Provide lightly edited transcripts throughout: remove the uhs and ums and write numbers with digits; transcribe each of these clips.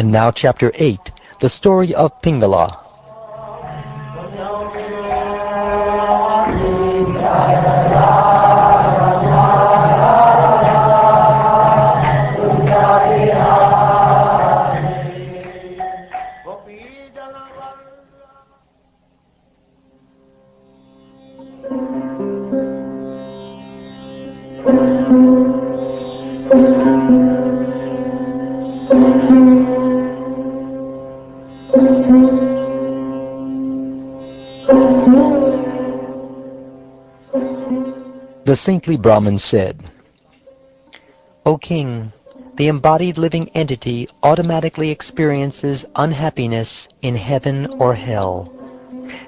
And now Chapter 8, the Story of Pingala. The saintly Brahmin said, "O king, the embodied living entity automatically experiences unhappiness in heaven or hell.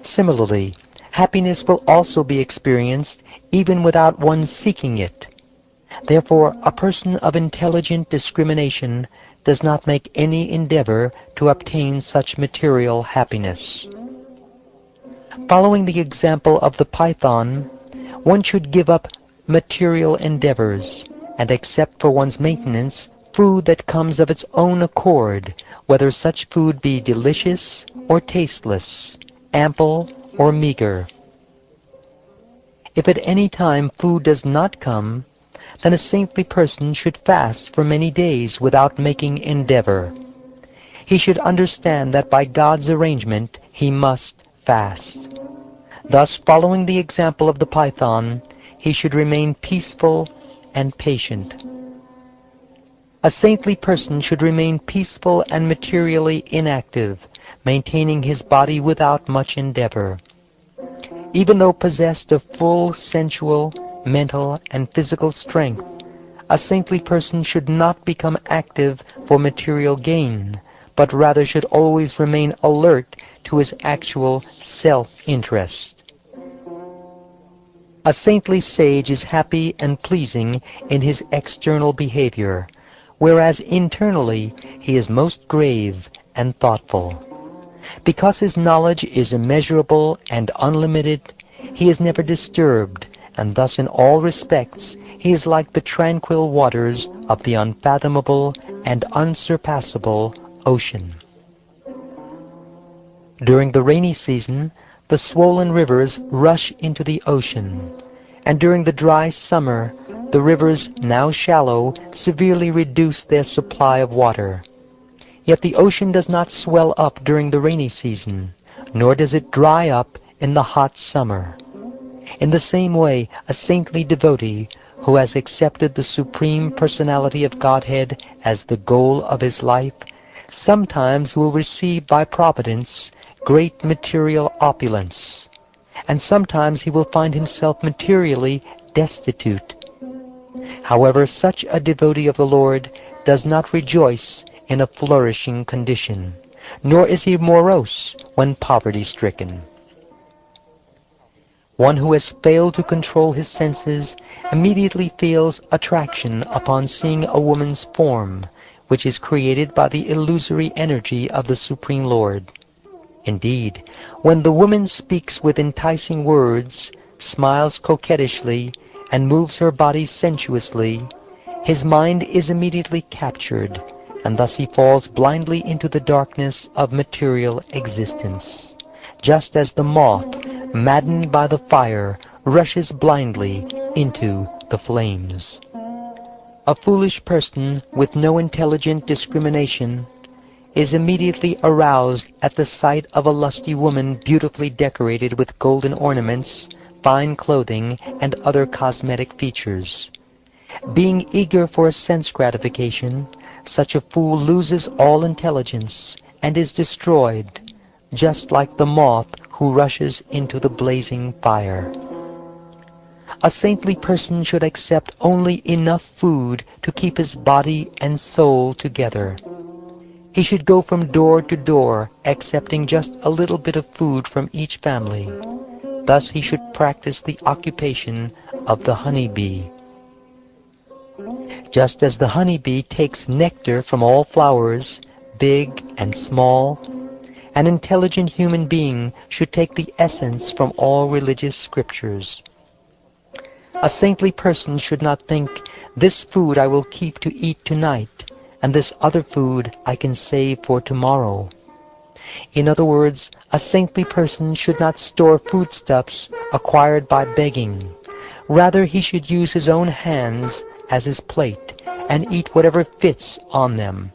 Similarly, happiness will also be experienced even without one seeking it. Therefore, a person of intelligent discrimination does not make any endeavor to obtain such material happiness. Following the example of the python, one should give up material endeavors and accept for one's maintenance food that comes of its own accord, whether such food be delicious or tasteless, ample or meager. If at any time food does not come, then a saintly person should fast for many days without making endeavor. He should understand that by God's arrangement he must fast. Thus, following the example of the python, he should remain peaceful and patient. A saintly person should remain peaceful and materially inactive, maintaining his body without much endeavor. Even though possessed of full sensual, mental, and physical strength, a saintly person should not become active for material gain, but rather should always remain alert to his actual self-interest. A saintly sage is happy and pleasing in his external behavior, whereas internally he is most grave and thoughtful. Because his knowledge is immeasurable and unlimited, he is never disturbed, and thus in all respects he is like the tranquil waters of the unfathomable and unsurpassable ocean. During the rainy season, the swollen rivers rush into the ocean, and during the dry summer, the rivers, now shallow, severely reduce their supply of water. Yet the ocean does not swell up during the rainy season, nor does it dry up in the hot summer. In the same way, a saintly devotee who has accepted the Supreme Personality of Godhead as the goal of his life sometimes will receive by providence great material opulence, and sometimes he will find himself materially destitute. However, such a devotee of the Lord does not rejoice in a flourishing condition, nor is he morose when poverty-stricken. One who has failed to control his senses immediately feels attraction upon seeing a woman's form, which is created by the illusory energy of the Supreme Lord. Indeed, when the woman speaks with enticing words, smiles coquettishly, and moves her body sensuously, his mind is immediately captured, and thus he falls blindly into the darkness of material existence, just as the moth, maddened by the fire, rushes blindly into the flames. A foolish person with no intelligent discrimination is immediately aroused at the sight of a lusty woman beautifully decorated with golden ornaments, fine clothing, and other cosmetic features. Being eager for sense gratification, such a fool loses all intelligence and is destroyed, just like the moth who rushes into the blazing fire. A saintly person should accept only enough food to keep his body and soul together. He should go from door to door, accepting just a little bit of food from each family. Thus he should practice the occupation of the honeybee. Just as the honeybee takes nectar from all flowers, big and small, an intelligent human being should take the essence from all religious scriptures. A saintly person should not think, "This food I will keep to eat tonight," and this other food I can save for tomorrow. In other words, a saintly person should not store foodstuffs acquired by begging. Rather, he should use his own hands as his plate and eat whatever fits on them.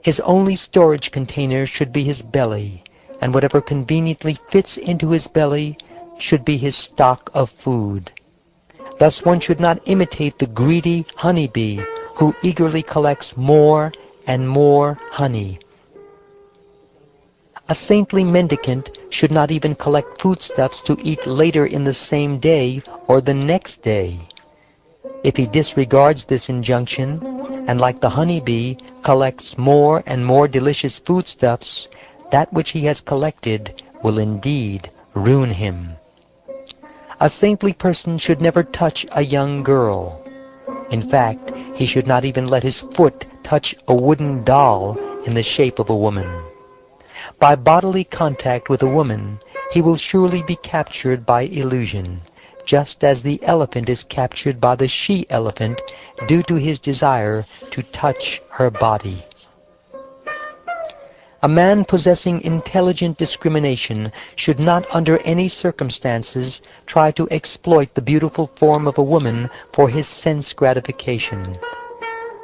His only storage container should be his belly, and whatever conveniently fits into his belly should be his stock of food. Thus one should not imitate the greedy honeybee who eagerly collects more and more honey. A saintly mendicant should not even collect foodstuffs to eat later in the same day or the next day. If he disregards this injunction, and like the honeybee collects more and more delicious foodstuffs, that which he has collected will indeed ruin him. A saintly person should never touch a young girl. In fact, he should not even let his foot touch a wooden doll in the shape of a woman. By bodily contact with a woman, he will surely be captured by illusion, just as the elephant is captured by the she-elephant due to his desire to touch her body. A man possessing intelligent discrimination should not under any circumstances try to exploit the beautiful form of a woman for his sense gratification.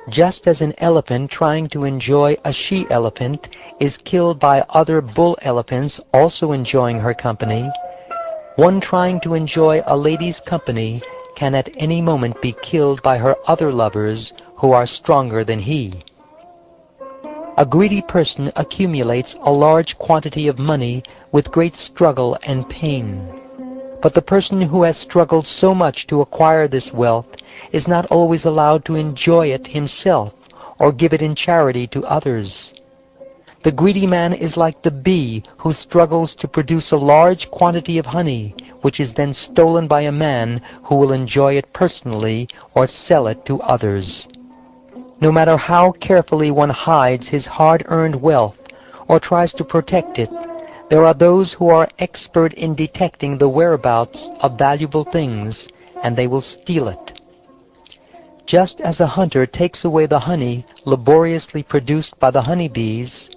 Just as an elephant trying to enjoy a she-elephant is killed by other bull-elephants also enjoying her company, one trying to enjoy a lady's company can at any moment be killed by her other lovers who are stronger than he. A greedy person accumulates a large quantity of money with great struggle and pain. But the person who has struggled so much to acquire this wealth is not always allowed to enjoy it himself or give it in charity to others. The greedy man is like the bee who struggles to produce a large quantity of honey, which is then stolen by a man who will enjoy it personally or sell it to others. No matter how carefully one hides his hard-earned wealth or tries to protect it, there are those who are expert in detecting the whereabouts of valuable things, and they will steal it. Just as a hunter takes away the honey laboriously produced by the honeybees,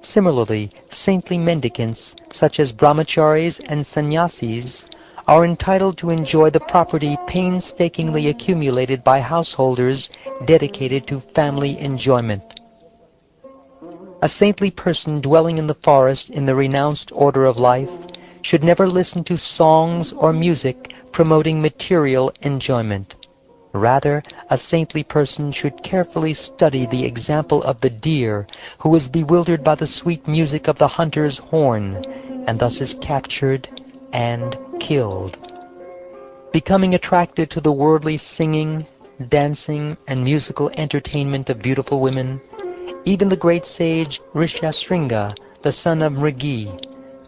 similarly saintly mendicants, such as brahmacharis and sannyasis, are entitled to enjoy the property painstakingly accumulated by householders dedicated to family enjoyment. A saintly person dwelling in the forest in the renounced order of life should never listen to songs or music promoting material enjoyment. Rather, a saintly person should carefully study the example of the deer who is bewildered by the sweet music of the hunter's horn, and thus is captured and killed. Becoming attracted to the worldly singing, dancing, and musical entertainment of beautiful women, even the great sage Rishasringa, the son of Mrigi,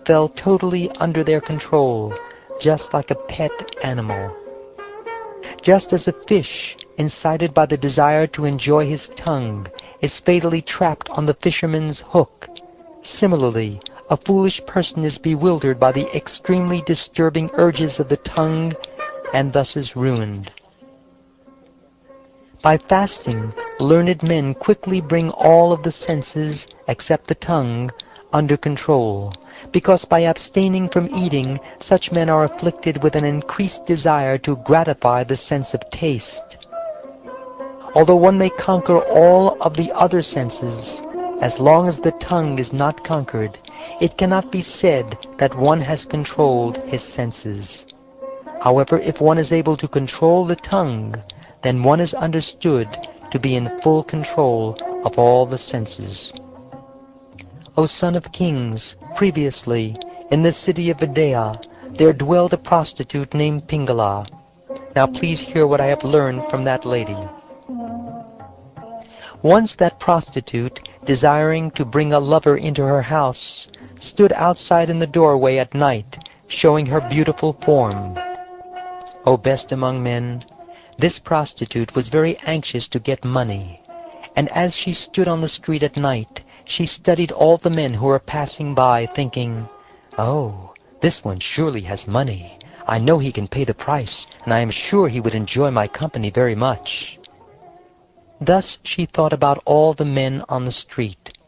fell totally under their control, just like a pet animal. Just as a fish, incited by the desire to enjoy his tongue, is fatally trapped on the fisherman's hook, similarly, a foolish person is bewildered by the extremely disturbing urges of the tongue, and thus is ruined. By fasting, learned men quickly bring all of the senses, except the tongue, under control, because by abstaining from eating, such men are afflicted with an increased desire to gratify the sense of taste. Although one may conquer all of the other senses, as long as the tongue is not conquered, it cannot be said that one has controlled his senses. However, if one is able to control the tongue, then one is understood to be in full control of all the senses. O son of kings, previously, in the city of Vidya, there dwelled a prostitute named Pingala. Now please hear what I have learned from that lady. Once that prostitute, desiring to bring a lover into her house, stood outside in the doorway at night, showing her beautiful form. O best among men, this prostitute was very anxious to get money, and as she stood on the street at night, she studied all the men who were passing by, thinking, "Oh, this one surely has money. I know he can pay the price, and I am sure he would enjoy my company very much." Thus she thought about all the men on the street.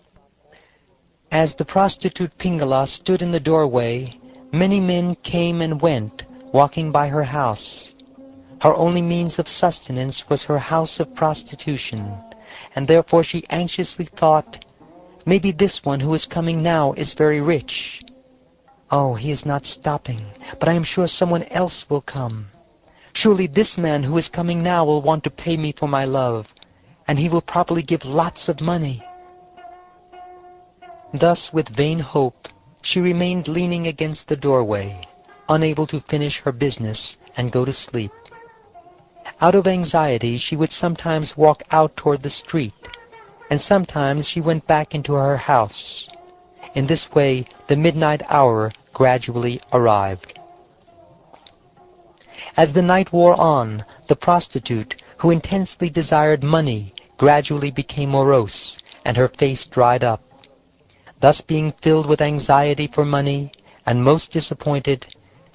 As the prostitute Pingala stood in the doorway, many men came and went, walking by her house. Her only means of sustenance was her house of prostitution, and therefore she anxiously thought, maybe this one who is coming now is very rich. Oh, he is not stopping, but I am sure someone else will come. Surely this man who is coming now will want to pay me for my love, and he will probably give lots of money. Thus, with vain hope, she remained leaning against the doorway, unable to finish her business and go to sleep. Out of anxiety, she would sometimes walk out toward the street, and sometimes she went back into her house. In this way, the midnight hour gradually arrived. As the night wore on, the prostitute, who intensely desired money, gradually became morose, and her face dried up. Thus, being filled with anxiety for money, and most disappointed,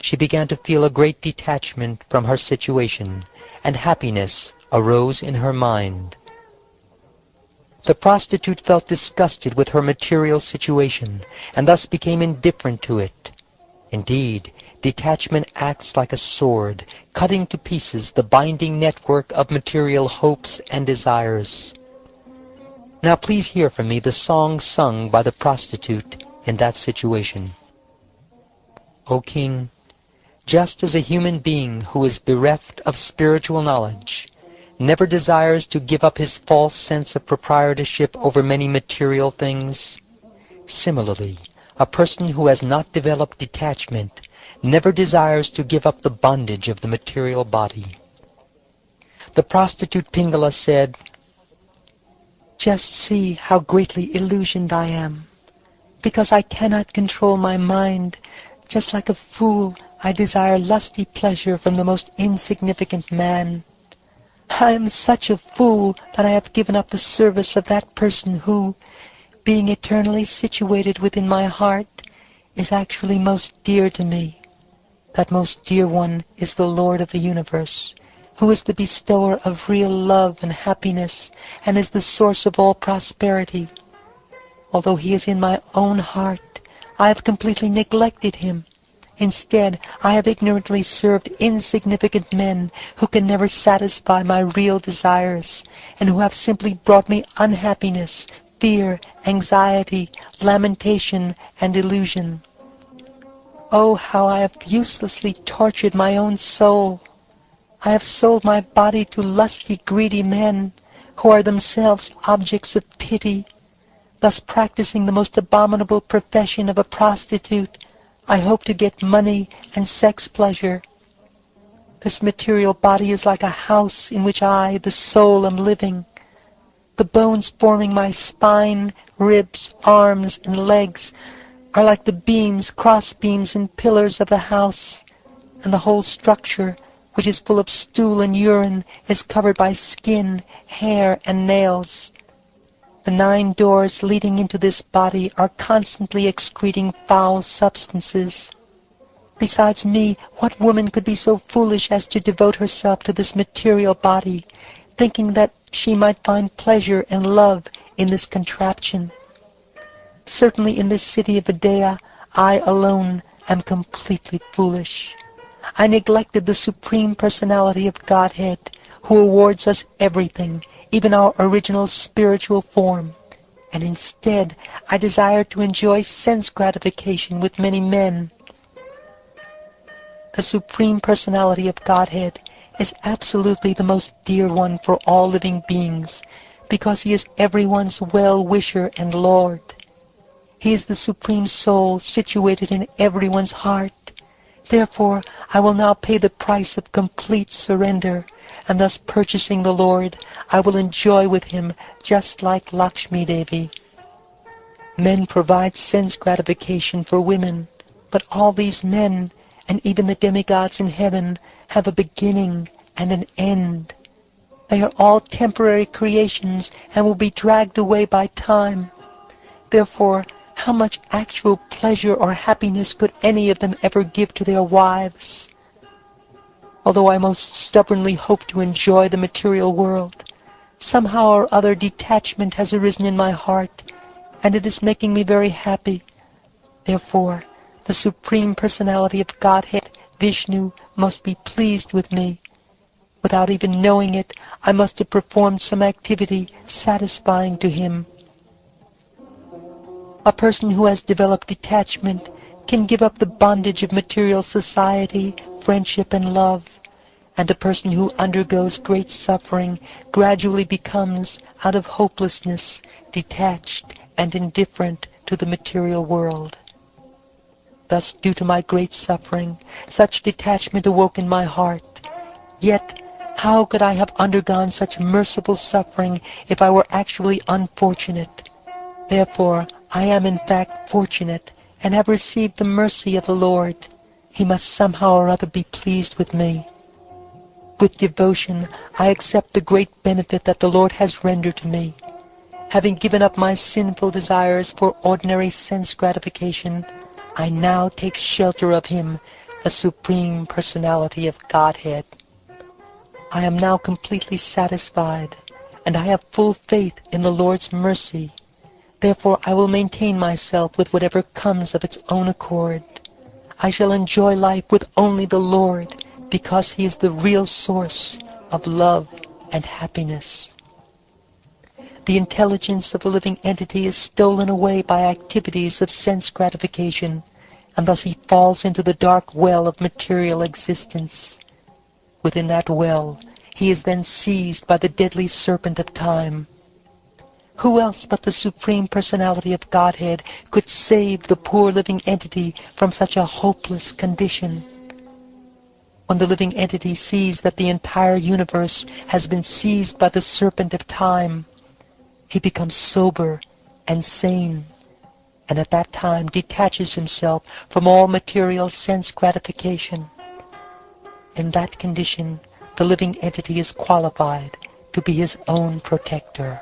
she began to feel a great detachment from her situation, and happiness arose in her mind. The prostitute felt disgusted with her material situation, and thus became indifferent to it. Indeed, detachment acts like a sword, cutting to pieces the binding network of material hopes and desires. Now please hear from me the song sung by the prostitute in that situation. O King, just as a human being who is bereft of spiritual knowledge never desires to give up his false sense of proprietorship over many material things, similarly, a person who has not developed detachment never desires to give up the bondage of the material body. The prostitute Pingala said, "Just see how greatly illusioned I am. Because I cannot control my mind, just like a fool, I desire lusty pleasure from the most insignificant man. I am such a fool that I have given up the service of that person who, being eternally situated within my heart, is actually most dear to me. That most dear one is the Lord of the universe, who is the bestower of real love and happiness, and is the source of all prosperity. Although he is in my own heart, I have completely neglected him. Instead, I have ignorantly served insignificant men who can never satisfy my real desires, and who have simply brought me unhappiness, fear, anxiety, lamentation, and illusion. Oh, how I have uselessly tortured my own soul! I have sold my body to lusty, greedy men, who are themselves objects of pity. Thus practicing the most abominable profession of a prostitute, I hope to get money and sex pleasure. This material body is like a house in which I, the soul, am living. The bones forming my spine, ribs, arms, and legs are like the beams, cross beams, and pillars of the house, and the whole structure, which is full of stool and urine, is covered by skin, hair, and nails. The 9 doors leading into this body are constantly excreting foul substances. Besides me, what woman could be so foolish as to devote herself to this material body, thinking that she might find pleasure and love in this contraption? Certainly in this city of Vidya, I alone am completely foolish. I neglected the Supreme Personality of Godhead, who awards us everything, even our original spiritual form, and instead I desire to enjoy sense gratification with many men. The Supreme Personality of Godhead is absolutely the most dear one for all living beings, because he is everyone's well-wisher and Lord. He is the Supreme Soul situated in everyone's heart. Therefore, I will now pay the price of complete surrender, and thus purchasing the Lord, I will enjoy with him just like Lakshmi Devi. Men provide sense gratification for women, but all these men, and even the demigods in heaven, have a beginning and an end. They are all temporary creations and will be dragged away by time. Therefore, how much actual pleasure or happiness could any of them ever give to their wives? Although I most stubbornly hope to enjoy the material world, Somehow or other detachment has arisen in my heart, and it is making me very happy. Therefore, the Supreme Personality of Godhead, Vishnu, must be pleased with me. Without even knowing it, I must have performed some activity satisfying to him. A person who has developed detachment can give up the bondage of material society, friendship, and love, and a person who undergoes great suffering gradually becomes, out of hopelessness, detached and indifferent to the material world. Thus, due to my great suffering, such detachment awoke in my heart. Yet, how could I have undergone such merciful suffering if I were actually unfortunate? Therefore, I am in fact fortunate, and have received the mercy of the Lord. He must somehow or other be pleased with me. With devotion, I accept the great benefit that the Lord has rendered to me. Having given up my sinful desires for ordinary sense gratification, I now take shelter of Him, the Supreme Personality of Godhead. I am now completely satisfied, and I have full faith in the Lord's mercy. Therefore I will maintain myself with whatever comes of its own accord. I shall enjoy life with only the Lord, because He is the real source of love and happiness. The intelligence of a living entity is stolen away by activities of sense gratification, and thus he falls into the dark well of material existence. Within that well, he is then seized by the deadly serpent of time. Who else but the Supreme Personality of Godhead could save the poor living entity from such a hopeless condition? When the living entity sees that the entire universe has been seized by the serpent of time, he becomes sober and sane, and at that time detaches himself from all material sense gratification. In that condition, the living entity is qualified to be his own protector.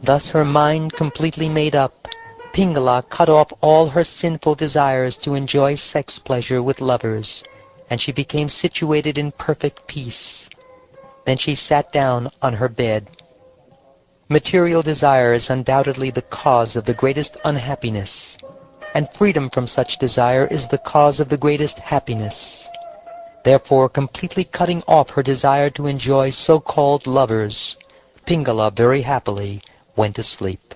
Thus, her mind completely made up, Pingala cut off all her sinful desires to enjoy sex pleasure with lovers, and she became situated in perfect peace. Then she sat down on her bed. Material desire is undoubtedly the cause of the greatest unhappiness, and freedom from such desire is the cause of the greatest happiness. Therefore, completely cutting off her desire to enjoy so-called lovers, Pingala very happily went to sleep.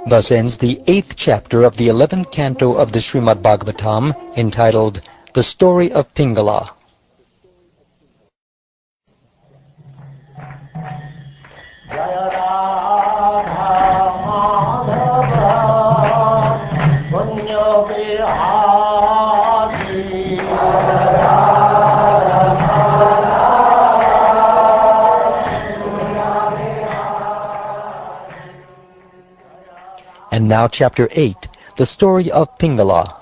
Thus ends the 8th chapter of the 11th canto of the Śrīmad-Bhāgavatam, entitled The Story of Pingala. And now Chapter 8, The Story of Pingala.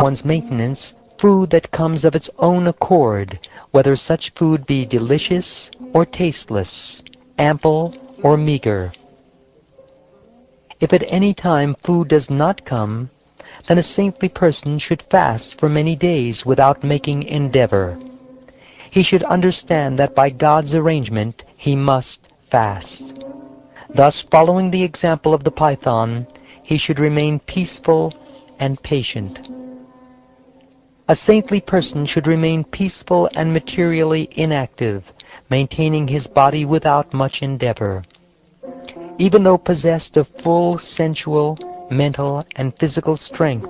One's maintenance, food that comes of its own accord, whether such food be delicious or tasteless, ample or meager. If at any time food does not come, then a saintly person should fast for many days without making endeavor. He should understand that by God's arrangement he must fast. Thus, following the example of the python, he should remain peaceful and patient. A saintly person should remain peaceful and materially inactive, maintaining his body without much endeavor. Even though possessed of full sensual, mental, and physical strength,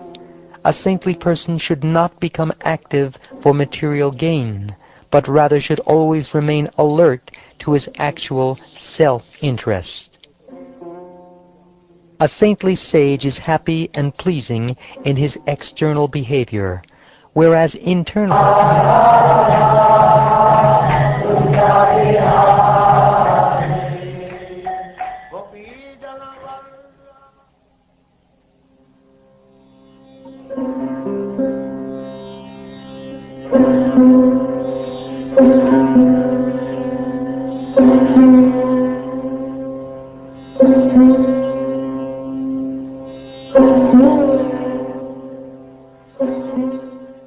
a saintly person should not become active for material gain, but rather should always remain alert to his actual self-interest. A saintly sage is happy and pleasing in his external behavior, whereas internal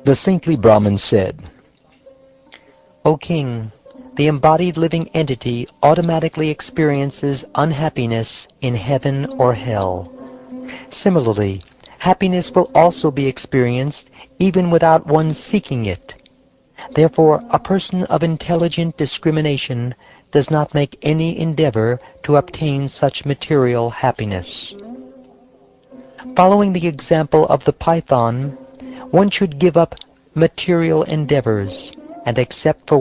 The saintly Brahmin said, "O king, the embodied living entity automatically experiences unhappiness in heaven or hell. Similarly, happiness will also be experienced even without one seeking it. Therefore, a person of intelligent discrimination does not make any endeavor to obtain such material happiness." Following the example of the python, one should give up material endeavors and accept for